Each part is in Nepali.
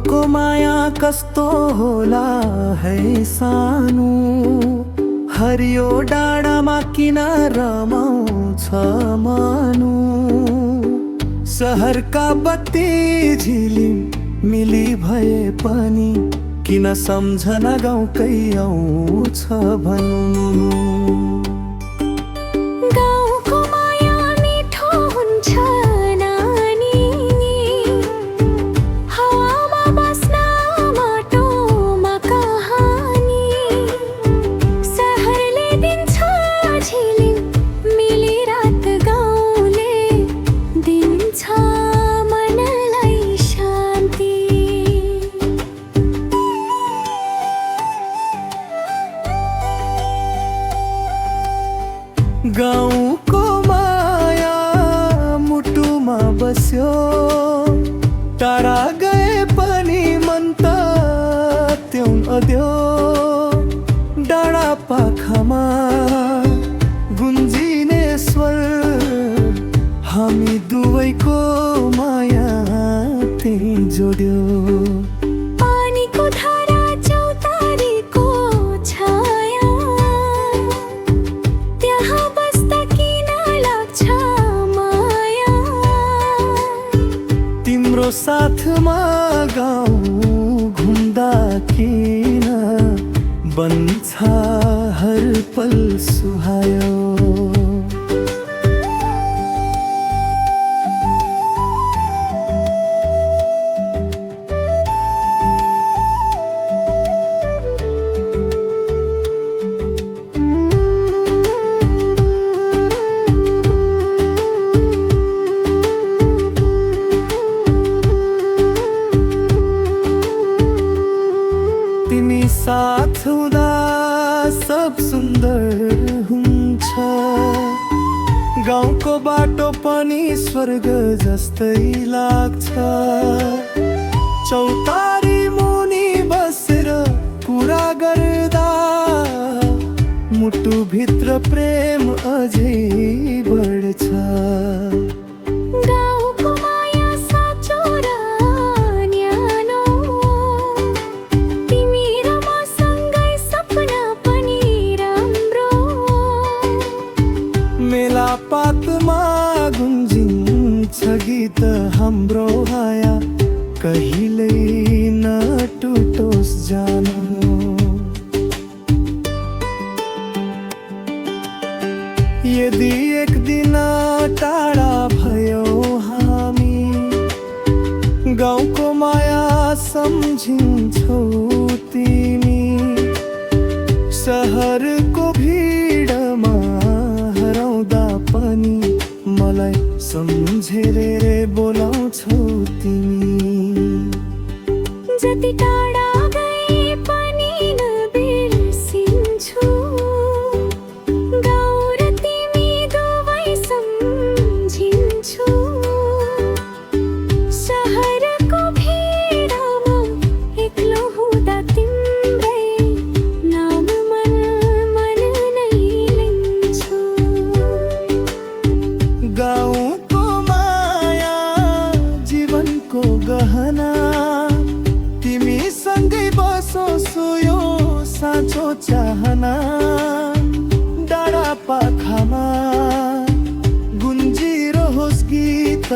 गाउँको माया कस्तो होला है सानो, हरियो डाँडामा किन रमाउँछ मनु। सहरका बत्ती झिलिम मिली भए पनि किन सम्झना गाउँकै आउँछ भनु। गाउँको माया मिठो हुन्छ नानी, हावामा बस्न माटोमा कहानी। सहरले दिन्छ झिलिम मिली रात, गाउँले दिन्छ मनलाई शान्ति। गाउँको माया मुटुमा बस्यो, टाढा गए पनि मन त त्यों अद्यो। डाँडा पाखामा गुन्जिने स्वर, हामी दुवैको माया त्यही जोड्यो। पानीको धारा चौतारीको छाया, त्यहाँ बस्दा किन लाग्छ माया। तिम्रो साथमा गाउँ घुम्दा किन बन्छ हर पल सुहायो। तिमी साथ हुँदा सब सुन्दर हुन्छ, गाउँको बाटो पनि स्वर्ग जस्तै लाग्छ। चौतारी मुनि बसेर कुरा गर्दा मुटुभित्र प्रेम अझै बढ्छ। गाउँको माया साँचो र न्यानो, तिमी र मसँगै सपना पनि राम्रो। मेलापातमा गुन्जिन्छ गीत हाम्रो हाया, कहिल्यै नटुटोस् जानु। यदि एक दिन टाढा भयो हामी, गाउँको माया सम्झिन्छौ तिमी। सहरको भिडमा हराउँदा पनि मलाई सम्झेर बोलाउँछौ तिमी। जति टाढा गए पनि नबिर्सिन्छु, गाउँ र तिमी दुवै सम्झिन्छु। सहरको भिडमा एक्लो हुँदा तिम्रै नाम मन नै लिन्छु। गाउँको माया जीवनको गहना, तिमी सँगै बसोस् यो साँचो चाहना। डाँडा पाखामा गुन्जिरहोस् गीत,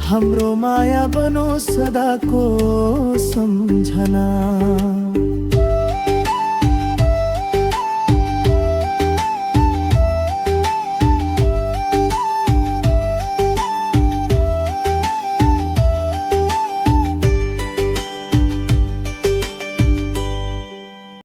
हाम्रो माया बनोस् सदाको सम्झना।